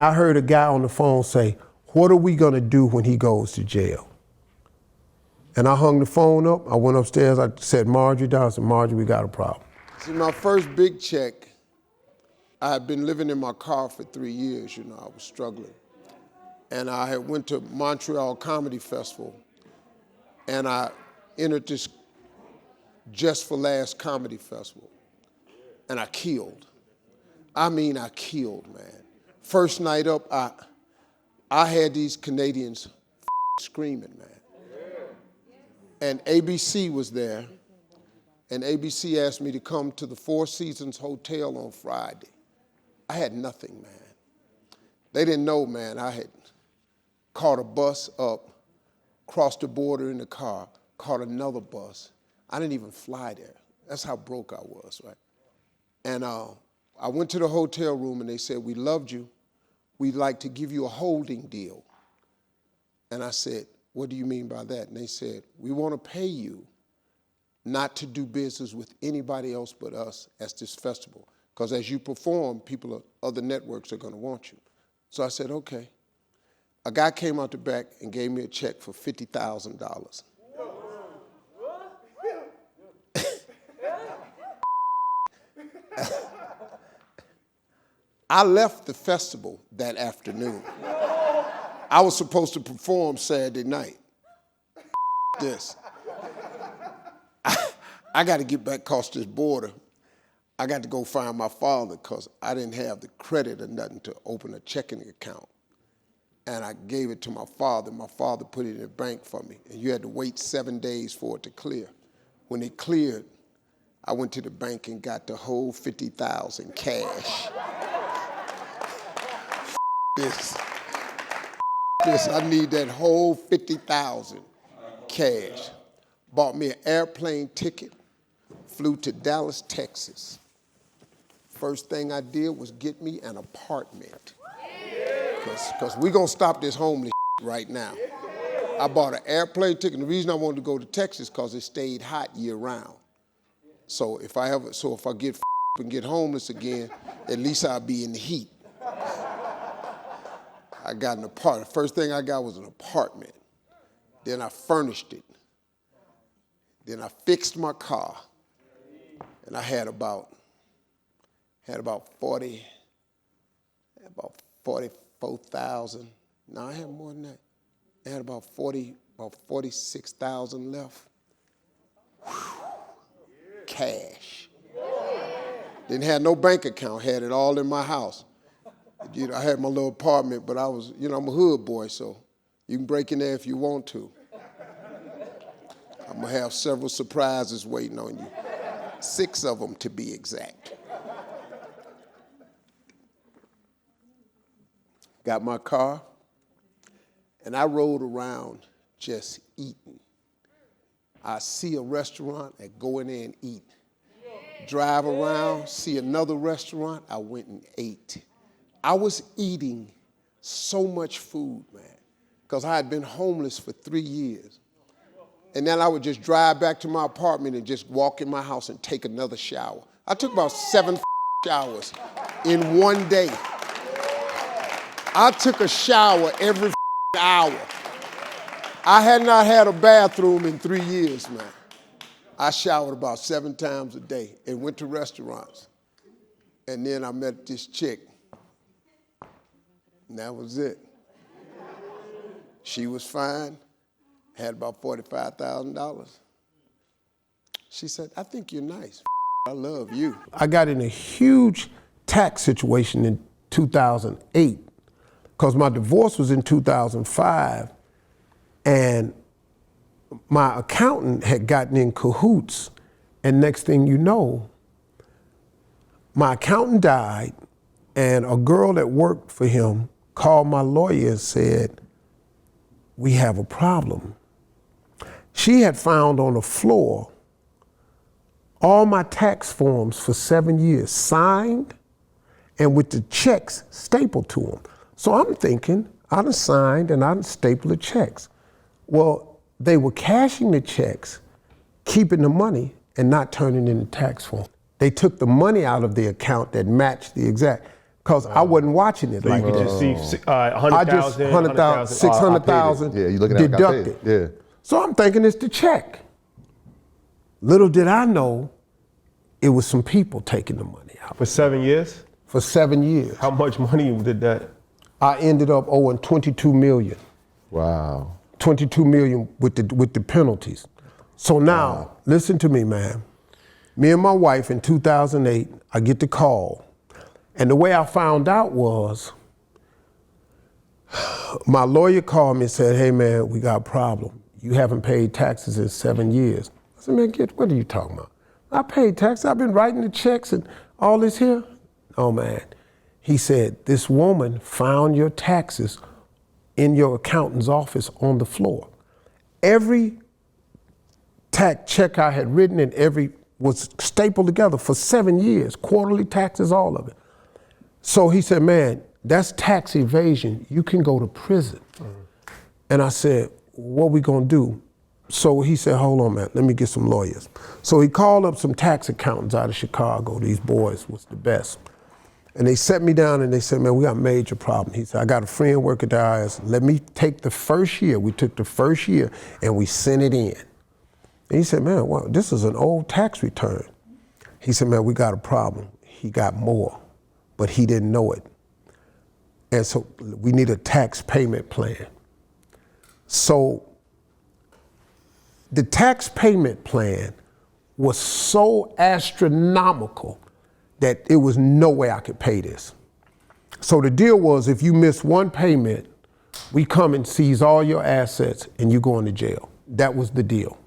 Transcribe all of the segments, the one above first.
I heard a guy on the phone say, "What are we gonna do when he goes to jail?" And I hung the phone up, I went upstairs, I said Marjorie down, I said, "Marjorie, we got a problem." See, my first big check, I had been living in my car for 3 years, I was struggling. And I had went to Montreal Comedy Festival, and I entered this Just for Laughs Comedy Festival, and I killed. I mean, I killed, man. First night up, I had these Canadians screaming, man. And ABC was there, and ABC asked me to come to the Four Seasons Hotel on Friday. I had nothing, man. They didn't know, man, I had caught a bus up, crossed the border in the car, caught another bus. I didn't even fly there. That's how broke I was, right? And I went to the hotel room and they said, "We loved you. We'd like to give you a holding deal." And I said, "What do you mean by that?" And they said, "We want to pay you not to do business with anybody else but us at this festival. Because as you perform, people of other networks are going to want you." So I said, "Okay." A guy came out the back and gave me a check for $50,000. I left the festival that afternoon. I was supposed to perform Saturday night. This. I got to get back across this border. I got to go find my father because I didn't have the credit or nothing to open a checking account. And I gave it to my father. My father put it in the bank for me. And you had to wait 7 days for it to clear. When it cleared, I went to the bank and got the whole $50,000 cash. This, I need that whole $50,000 cash. Bought me an airplane ticket, flew to Dallas, Texas. First thing I did was get me an apartment. Because we're going to stop this homeless right now. I bought an airplane ticket. The reason I wanted to go to Texas because it stayed hot year round. So if I get and get homeless again, at least I'll be in the heat. I got an apartment. First thing I got was an apartment. Then I furnished it. Then I fixed my car. And I had about 44,000. No, I had more than that. I had about 46,000 left. Whew. Cash. Didn't have no bank account, had it all in my house. I had my little apartment, but I was, I'm a hood boy, so you can break in there if you want to. I'm gonna have several surprises waiting on you. 6 of them to be exact. Got my car, and I rode around just eating. I see a restaurant, I go in there and eat. Drive around, see another restaurant, I went and ate. I was eating so much food, man, because I had been homeless for 3 years. And then I would just drive back to my apartment and just walk in my house and take another shower. I took about 7 showers in one day. I took a shower every hour. I had not had a bathroom in 3 years, man. I showered about 7 times a day and went to restaurants. And then I met this chick. And that was it. She was fine, had about $45,000. She said, "I think you're nice. I love you." I got in a huge tax situation in 2008 because my divorce was in 2005, and my accountant had gotten in cahoots, and next thing you know, my accountant died, and a girl that worked for him called my lawyer and said, "We have a problem." She had found on the floor all my tax forms for 7 years, signed and with the checks stapled to them. So I'm thinking, I done signed and I done stapled the checks. Well, they were cashing the checks, keeping the money, and not turning in the tax form. They took the money out of the account that matched the exact, because I wasn't watching it so like you could that. just see 100,000, 100,000, 600,000 Yeah, you looking at it, I got paid. deducted. Yeah. So I'm thinking it's the check. Little did I know, it was some people taking the money out. For 7 years? For 7 years. How much money did that? I ended up owing $22 million. Wow. $22 million with the penalties. So now, listen to me, man. Me and my wife in 2008, I get the call. And the way I found out was, my lawyer called me and said, hey man, we got a problem. You haven't paid taxes in 7 years. I said, man, what are you talking about? I paid taxes, I've been writing the checks and all this here. Oh man. He said, this woman found your taxes in your accountant's office on the floor. Every tax check I had written and every was stapled together for 7 years, quarterly taxes, all of it. So he said, man, that's tax evasion. You can go to prison. And I said, what we gonna do? So he said, hold on, man, let me get some lawyers. So he called up some tax accountants out of Chicago. These boys was the best. And they set me down and they said, man, we got a major problem. He said, I got a friend working at the IRS. Let me take the first year. We took the first year and we sent it in. And he said, man, well, this is an old tax return. He said, man, we got a problem. He got more, but he didn't know it. And so we need a tax payment plan. So the tax payment plan was so astronomical that it was no way I could pay this. So the deal was, if you miss one payment, we come and seize all your assets and you go into jail. That was the deal.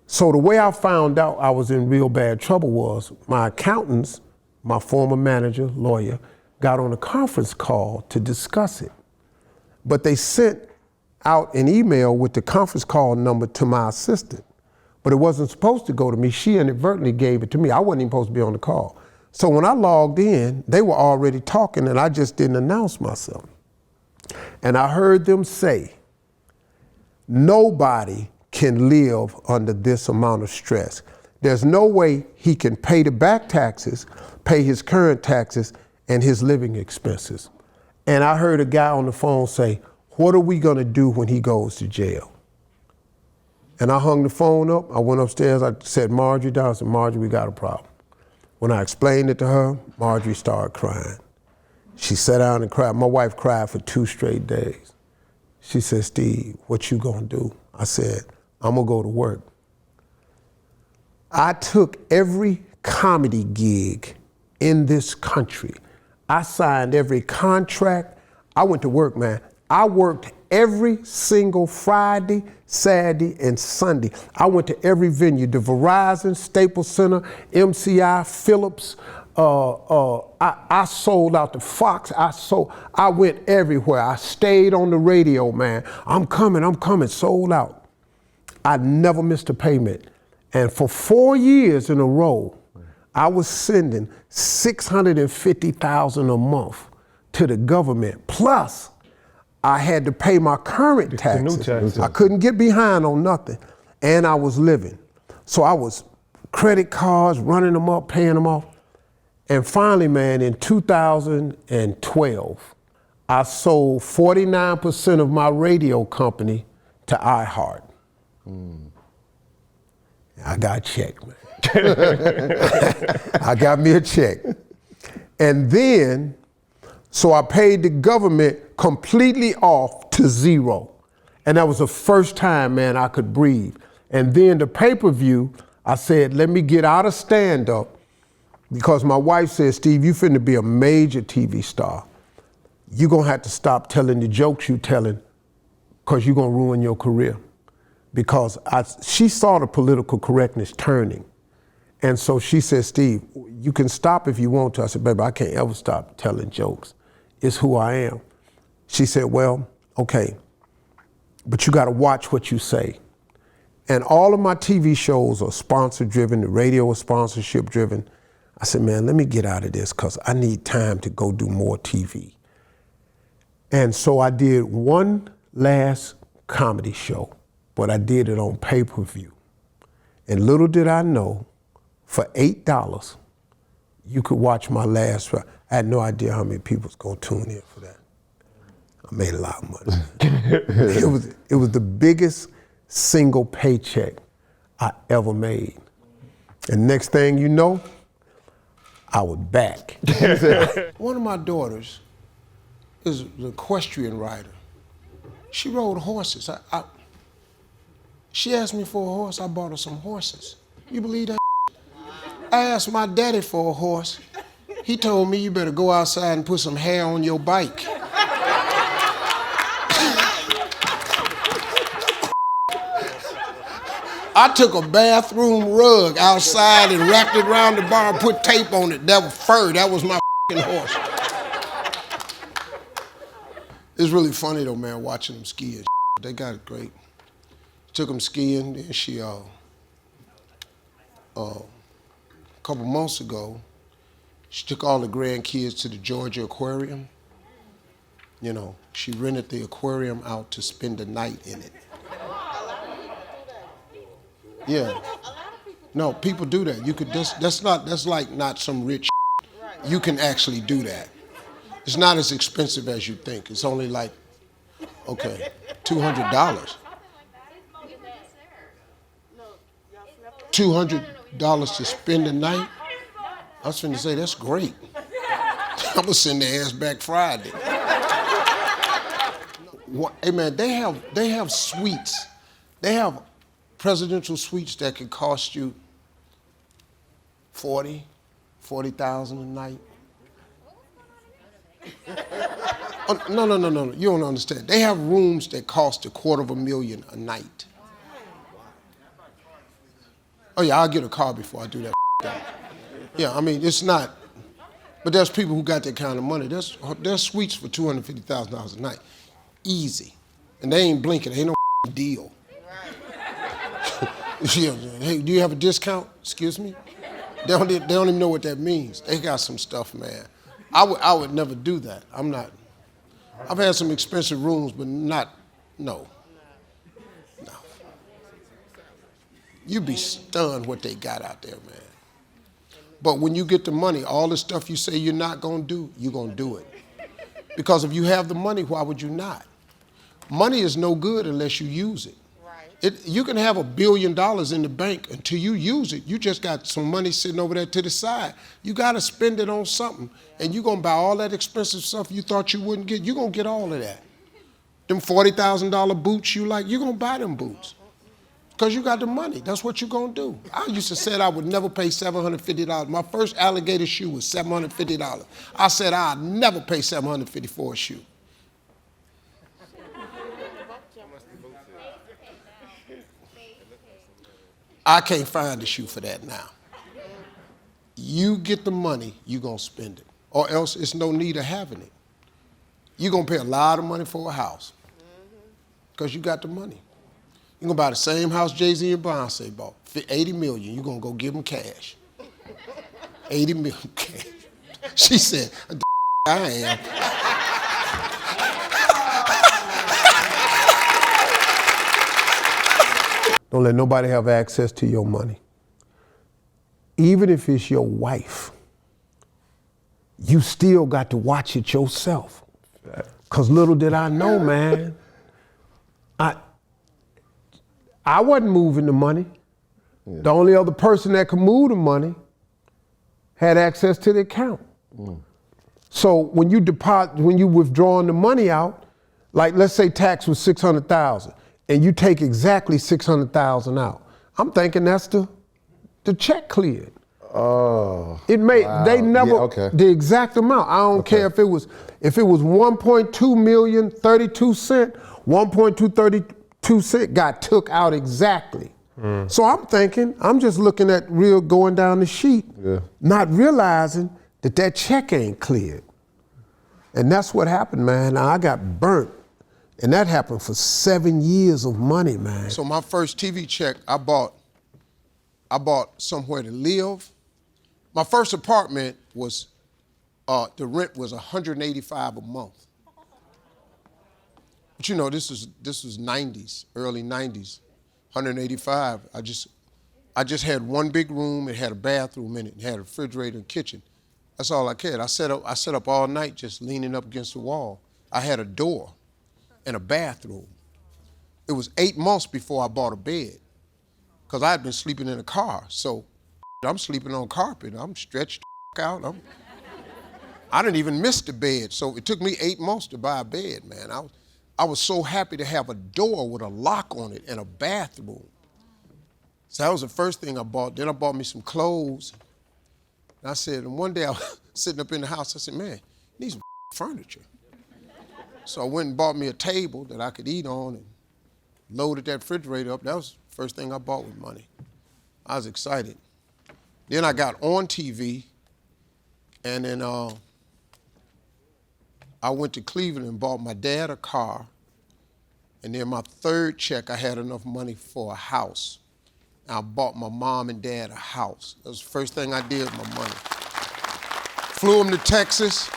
So the way I found out I was in real bad trouble was my accountants, my former manager, lawyer, got on a conference call to discuss it. But they sent out an email with the conference call number to my assistant. But it wasn't supposed to go to me. She inadvertently gave it to me. I wasn't even supposed to be on the call. So when I logged in, they were already talking and I just didn't announce myself. And I heard them say, nobody can live under this amount of stress. There's no way he can pay the back taxes, pay his current taxes, and his living expenses. And I heard a guy on the phone say, what are we gonna do when he goes to jail? And I hung the phone up, I went upstairs, I said Marjorie down, I said, Marjorie, we got a problem. When I explained it to her, Marjorie started crying. She sat down and cried. My wife cried for 2 straight days. She said, Steve, what you gonna do? I said, I'm gonna go to work. I took every comedy gig in this country. I signed every contract. I went to work, man. I worked every single Friday, Saturday, and Sunday. I went to every venue, the Verizon, Staples Center, MCI, Phillips. I sold out the Fox. I went everywhere. I stayed on the radio, man. I'm coming, sold out. I never missed a payment. And for 4 years in a row, I was sending $650,000 a month to the government. Plus, I had to pay my current taxes. The new taxes. I couldn't get behind on nothing. And I was living. So I was credit cards, running them up, paying them off. And finally, man, in 2012, I sold 49% of my radio company to iHeart. I got a check, man. I got me a check. And then, so I paid the government completely off to zero. And that was the first time, man, I could breathe. And then the pay-per-view, I said, let me get out of stand-up, because my wife said, Steve, you finna be a major TV star. You're gonna have to stop telling the jokes you telling, because you're gonna ruin your career. Because she saw the political correctness turning. And so she said, Steve, you can stop if you want to. I said, baby, I can't ever stop telling jokes. It's who I am. She said, well, okay, but you gotta watch what you say. And all of my TV shows are sponsor driven, the radio is sponsorship driven. I said, man, let me get out of this because I need time to go do more TV. And so I did one last comedy show, but I did it on pay-per-view. And little did I know, for $8, you could watch my last fight. I had no idea how many people was gonna tune in for that. I made a lot of money. It was the biggest single paycheck I ever made. And next thing you know, I was back. One of my daughters is an equestrian rider. She rode horses. She asked me for a horse, I bought her some horses. You believe that? I asked my daddy for a horse. He told me you better go outside and put some hair on your bike. I took a bathroom rug outside and wrapped it around the bar and put tape on it. That was fur, that was my horse. It's really funny though, man, watching them ski and they got it great. Took them skiing, and she, a couple months ago, she took all the grandkids to the Georgia Aquarium. You know, she rented the aquarium out to spend the night in it. Yeah. No, people do that. You could that's like not some rich. You can actually do that. It's not as expensive as you think. It's only like, okay, $200. $200 to spend the night? I was finna say, that's great. I'm gonna send their ass back Friday. Hey man, they have suites. They have presidential suites that could cost you $40,000 a night. Oh, no, you don't understand. They have rooms that cost $250,000 a night. Oh yeah, I'll get a car before I do that. Yeah, I mean, it's not, but there's people who got that kind of money. There's suites for $250,000 a night. Easy. And they ain't blinking, ain't no deal. Yeah, hey, do you have a discount? Excuse me? They don't even know what that means. They got some stuff, man. I would never do that. I've had some expensive rooms, but no. You'd be stunned what they got out there, man. But when you get the money, all the stuff you say you're not gonna do, you're gonna do it. Because if you have the money, why would you not? Money is no good unless you use it. You can have $1 billion in the bank until you use it. You just got some money sitting over there to the side. You got to spend it on something, and you're going to buy all that expensive stuff you thought you wouldn't get. You're going to get all of that. Them $40,000 boots you like, you're going to buy them boots because you got the money. That's what you're going to do. I used to say I would never pay $750. My first alligator shoe was $750. I said I'd never pay $750 for a shoe. I can't find a shoe for that now. You get the money, you're going to spend it. Or else it's no need of having it. You're going to pay a lot of money for a house because you got the money. You're going to buy the same house Jay-Z and Beyonce bought, $80 million. You're going to go give them cash. $80 million cash. She said, I am. Don't let nobody have access to your money. Even if it's your wife, you still got to watch it yourself. Because little did I know, man, I wasn't moving the money. Yeah. The only other person that could move the money had access to the account. So when you withdrawing the money out, like let's say tax was $600,000. And you take exactly $600,000 out. I'm thinking that's the check cleared. Oh. Wow. They never the exact amount. I don't care if it was 1.2 million 32 cent, 1.232 cent got took out exactly. So I'm thinking, I'm just looking at going down the sheet, not realizing that check ain't cleared. And that's what happened, man. I got burnt. And that happened for 7 years of money, man. So my first TV check, I bought somewhere to live. My first apartment was, the rent was $185 a month. But you know, this was 90s, early 90s, 185. I just had one big room. It had a bathroom in it. It had a refrigerator and kitchen. That's all I cared. I sat up all night just leaning up against the wall. I had a door and a bathroom. It was 8 months before I bought a bed because I had been sleeping in a car. So I'm sleeping on carpet. I'm stretched out. I didn't even miss the bed. So it took me 8 months to buy a bed, man. I was so happy to have a door with a lock on it and a bathroom. So that was the first thing I bought. Then I bought me some clothes. And I said, and one day I was sitting up in the house, I said, man, I need some furniture. So I went and bought me a table that I could eat on and loaded that refrigerator up. That was the first thing I bought with money. I was excited. Then I got on TV, and then I went to Cleveland and bought my dad a car, and then my third check, I had enough money for a house. And I bought my mom and dad a house. That was the first thing I did with my money. Flew them to Texas,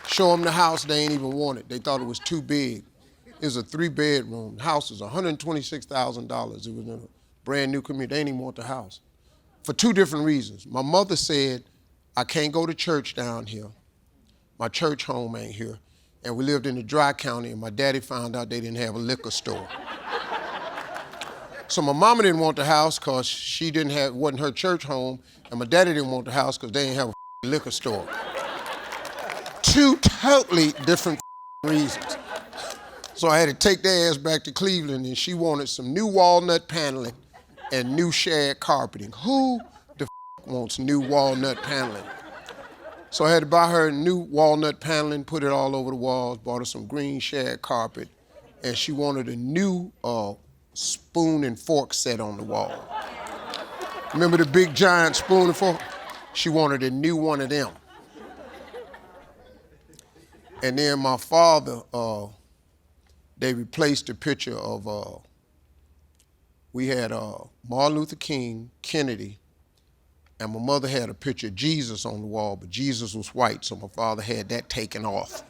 show them the house, they ain't even want it. They thought it was too big. It was a 3-bedroom. The house was $126,000. It was in a brand new community. They didn't even want the house. For 2 different reasons. My mother said, I can't go to church down here. My church home ain't here. And we lived in the dry county, and my daddy found out they didn't have a liquor store. So my mama didn't want the house because she wasn't her church home, and my daddy didn't want the house because they didn't have a liquor store. 2 totally different reasons. So I had to take their ass back to Cleveland, and she wanted some new walnut paneling and new shag carpeting. Who the wants new walnut paneling? So I had to buy her new walnut paneling, put it all over the walls, bought her some green shag carpet, and she wanted a new spoon and fork set on the wall. Remember the big giant spoon and fork? She wanted a new one of them. And then my father, they replaced the picture of, we had Martin Luther King, Kennedy, and my mother had a picture of Jesus on the wall, but Jesus was white, so my father had that taken off.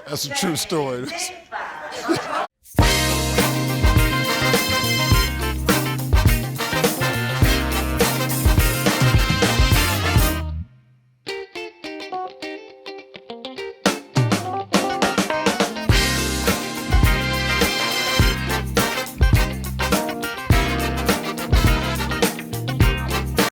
That's a true story.